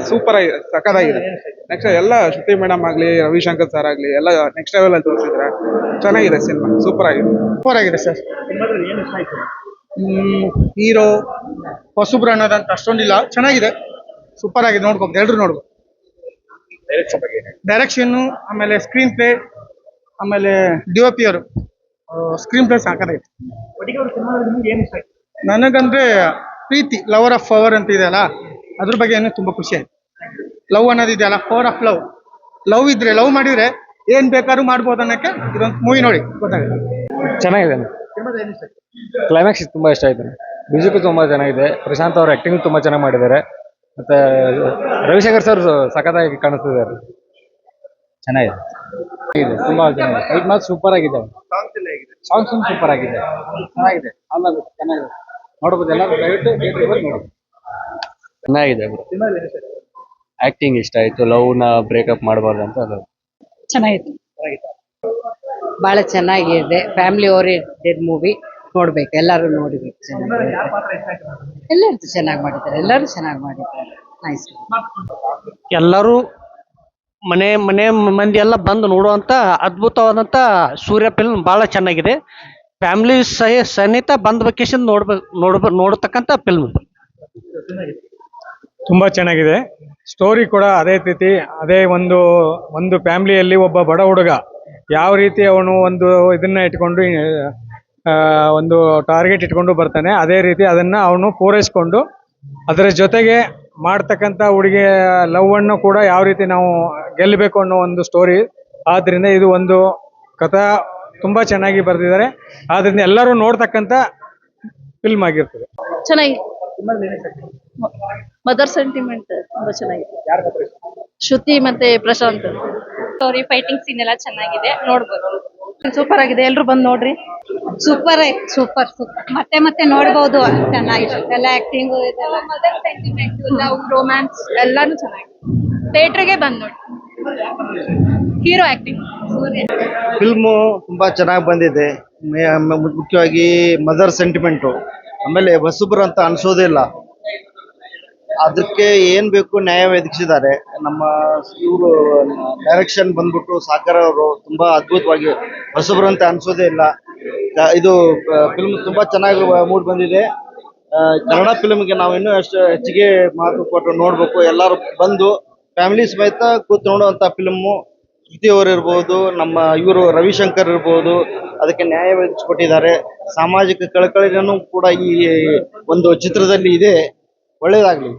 Super ಆಗಿದೆ, ಸಕ್ಕತ್ತಾಗಿದೆ. Next ಎಲ್ಲ ಶ್ರುತಿ ಮೇಡಮ್ ಆಗ್ಲಿ, ರವಿಶಂಕರ್ ಸರ್ ಆಗ್ಲಿ, ಎಲ್ಲ ನೆಕ್ಸ್ಟ್ ಲೆವೆಲ್ ಅಲ್ಲಿ ತೋರಿಸಿದ್ರೆ ಚೆನ್ನಾಗಿದೆ ಸಿನಿಮಾ, ಸೂಪರ್ ಆಗಿದೆ. ಸೂಪರ್ ಆಗಿದೆ ಸರ್. ಹೀರೋ ಹೊಸಬ್ರು ಅನ್ನೋದಂತ ಅಷ್ಟೊಂದಿಲ್ಲ, ಚೆನ್ನಾಗಿದೆ, ಸೂಪರ್ ಆಗಿದೆ, ನೋಡ್ಬೋದು, ಎಲ್ರು ನೋಡ್ಬೋದು. ಡೈರೆಕ್ಷನ್, ಆಮೇಲೆ ಸ್ಕ್ರೀನ್ ಪ್ಲೇ, ಆಮೇಲೆ ಡಿಒಪಿ ಅವರು ಸ್ಕ್ರೀನ್ ಪ್ಲೇ ಸಾಕಾಗಿದೆ. ನನಗಂದ್ರೆ ಪ್ರೀತಿ, ಲವರ್ ಆಫ್ ಪವರ್ ಅಂತ ಇದೆಯಲ್ಲ, ಅದ್ರ ಬಗ್ಗೆ ಏನೋ ತುಂಬಾ ಖುಷಿ ಆಯ್ತು. ಲವ್ ಅನ್ನೋದು ಇದೆಯಲ್ಲ, ಪವರ್ ಆಫ್ ಲವ್. ಲವ್ ಇದ್ರೆ, ಲವ್ ಮಾಡಿದ್ರೆ ಏನ್ ಬೇಕಾದ್ರೂ ಮಾಡ್ಬೋದು ಅನ್ನಕ್ಕೆ ಇದೊಂದು ಮೂವಿ ನೋಡಿ ಗೊತ್ತಾಗುತ್ತೆ. ಚೆನ್ನಾಗಿದೆ. ಕ್ಲೈಮ್ಯಾಕ್ಸ್ ತುಂಬಾ ಇಷ್ಟ ಆಯ್ತು. ಮ್ಯೂಸಿಕ್ ತುಂಬಾ ಚೆನ್ನಾಗಿದೆ. ಪ್ರಶಾಂತ್ ಅವ್ರ ಆಕ್ಟಿಂಗ್ ತುಂಬಾ ಚೆನ್ನಾಗಿ ಮಾಡಿದ್ದಾರೆ. ಮತ್ತೆ ರವಿಶಂಕರ್ ಸರ್ ಸಖತ್ತಾಗಿ ಕಾಣಿಸ್ತಿದ್ದಾರೆ. ಚೆನ್ನಾಗಿದೆ, ತುಂಬಾ ಚೆನ್ನಾಗಿದೆ. ಫೈಟ್ ಮಾತ್ರ ಸೂಪರ್ ಆಗಿದೆ. ಸಾಂಗ್ಸ್ ಸೂಪರ್ ಆಗಿದೆ, ಚೆನ್ನಾಗಿದೆ. ಚೆನ್ನಾಗಿದೆ, ನೋಡ್ಬೋದು, ಎಲ್ಲರೂ ದಯವಿಟ್ಟು ಥಿಯೇಟರ್ಗೆ ಬಂದು ನೋಡಿ. ಚೆನ್ನಾಗಿದೆ. ಆಕ್ಟಿಂಗ್ ಇಷ್ಟ ಆಯ್ತು. ಲವ್ ನ ಬ್ರೇಕಪ್ ಮಾಡಬಾರ್ದು ಅಂತ ಅದು ಚೆನ್ನಾಗಿದೆ, ಬಹಳ ಚೆನ್ನಾಗಿದೆ. ಫ್ಯಾಮಿಲಿ ಓರಿಯೆಂಟೆಡ್ ಮೂವಿ, ನೋಡ್ಬೇಕು, ಎಲ್ಲರೂ ನೋಡ್ಬೇಕು. ಎಲ್ಲರೂ ಚೆನ್ನಾಗಿ ಮಾಡಿದ್ದಾರೆ, ಎಲ್ಲರೂ ಚೆನ್ನಾಗಿ ಮಾಡಿದ್ದಾರೆ. ನೈಸ್. ಎಲ್ಲರೂ ಮನೆ ಮನೆ ಮಂದಿ ಎಲ್ಲ ಬಂದು ನೋಡುವಂತ ಅದ್ಭುತವಾದಂತ ಸೂರ್ಯ ಫಿಲ್ಮ್ ಬಹಳ ಚೆನ್ನಾಗಿದೆ. ಫ್ಯಾಮಿಲಿ ಸಹಿತ ಬಂದ್ ವೆಕೇಶನ್ ನೋಡತಕ್ಕಂತ ಫಿಲ್ಮ್. ತುಂಬಾ ಚೆನ್ನಾಗಿದೆ. ಸ್ಟೋರಿ ಕೂಡ ಅದೇ ರೀತಿ, ಅದೇ ಒಂದು ಫ್ಯಾಮಿಲಿಯಲ್ಲಿ ಒಬ್ಬ ಬಡ ಹುಡುಗ ಯಾವ ರೀತಿ ಅವನು ಒಂದು ಇದನ್ನ ಇಟ್ಕೊಂಡು ಒಂದು ಟಾರ್ಗೆಟ್ ಇಟ್ಕೊಂಡು ಬರ್ತಾನೆ, ಅದೇ ರೀತಿ ಅದನ್ನ ಅವನು ಪೂರೈಸ್ಕೊಂಡು ಅದರ ಜೊತೆಗೆ ಮಾಡ್ತಕ್ಕಂಥ ಹುಡುಗಿ ಲವ್ ಅನ್ನು ಕೂಡ ಯಾವ ರೀತಿ ನಾವು ಗೆಲ್ಲಬೇಕು ಅನ್ನೋ ಒಂದು ಸ್ಟೋರಿ. ಆದ್ರಿಂದ ಇದು ಒಂದು ಕಥಾ ತುಂಬಾ ಚೆನ್ನಾಗಿ ಬರೆದಿದ್ದಾರೆ. ಆದ್ರಿಂದ ಎಲ್ಲರೂ ನೋಡ್ತಕ್ಕಂಥ ಫಿಲ್ಮ್ ಆಗಿರ್ತದೆ. ಚೆನ್ನಾಗಿ ಮದರ್ ಸೆಂಟಿಮೆಂಟ್ ತುಂಬಾ ಚೆನ್ನಾಗಿದೆ. ಶ್ರುತಿ ಮತ್ತೆ ಪ್ರಶಾಂತ್ ಸ್ಟೋರಿ, ಫೈಟಿಂಗ್ ಸೀನ್ ಎಲ್ಲ ಚೆನ್ನಾಗಿದೆ, ನೋಡ್ಬೋದು. ಸೂಪರ್ ಆಗಿದೆ, ಎಲ್ರು ಬಂದು ನೋಡ್ರಿ. ಸೂಪರ್ ಸೂಪರ್ ಸೂಪರ್, ಮತ್ತೆ ಮತ್ತೆ ನೋಡ್ಬೋದು. ಚೆನ್ನಾಗಿದೆ, ಎಲ್ಲ acting, mother sentiment, love, romance ಎಲ್ಲಾನು ಚೆನ್ನಾಗಿದೆ. ಥಿಯೇಟರ್ಗೆ ಬಂದು ನೋಡಿ. ಹೀರೋ ಆಕ್ಟಿಂಗ್ ಸೂರ್ಯ. ಫಿಲ್ಮು ತುಂಬಾ ಚೆನ್ನಾಗಿ ಬಂದಿದೆ. ಮುಖ್ಯವಾಗಿ ಮದರ್ ಸೆಂಟಿಮೆಂಟು, ಆಮೇಲೆ ಹೊಸಬ್ರು ಅಂತ ಅನ್ಸೋದೇ ಇಲ್ಲ. ಅದಕ್ಕೆ ಏನ್ ಬೇಕು ನ್ಯಾಯ ಒದಗಿಸಿದ್ದಾರೆ. ನಮ್ಮ ಇವರು ಡೈರೆಕ್ಷನ್ ಬಂದ್ಬಿಟ್ಟು ಸಾಗರ ಅವರು ತುಂಬಾ ಅದ್ಭುತವಾಗಿ, ಹೊಸಬ್ರು ಅಂತ ಅನ್ಸೋದೇ ಇಲ್ಲ. ಇದು ಫಿಲ್ಮ್ ತುಂಬಾ ಚೆನ್ನಾಗಿ ಮೂಡ್ ಬಂದಿದೆ. ಕನ್ನಡ ಫಿಲ್ಮ್ಗೆ ನಾವು ಇನ್ನೂ ಹೆಚ್ಚಿಗೆ ಮಾತು ಕೊಟ್ಟು ನೋಡ್ಬೇಕು. ಎಲ್ಲರೂ ಬಂದು ಫ್ಯಾಮಿಲಿ ಸಮೇತ ಕೂತ್ ನೋಡುವಂತ ಫಿಲ್ಮು. ಶ್ರುತಿ ಅವರು ಇರ್ಬೋದು, ನಮ್ಮ ಇವರು ರವಿಶಂಕರ್ ಇರ್ಬೋದು, ಅದಕ್ಕೆ ನ್ಯಾಯ ಒದಗಿಸಿಕೊಟ್ಟಿದ್ದಾರೆ. ಸಾಮಾಜಿಕ ಕಳಕಳಿನೂ ಕೂಡ ಈ ಒಂದು ಚಿತ್ರದಲ್ಲಿ ಇದೆ. ಒಳ್ಳೇದಾಗ್ಲಿ.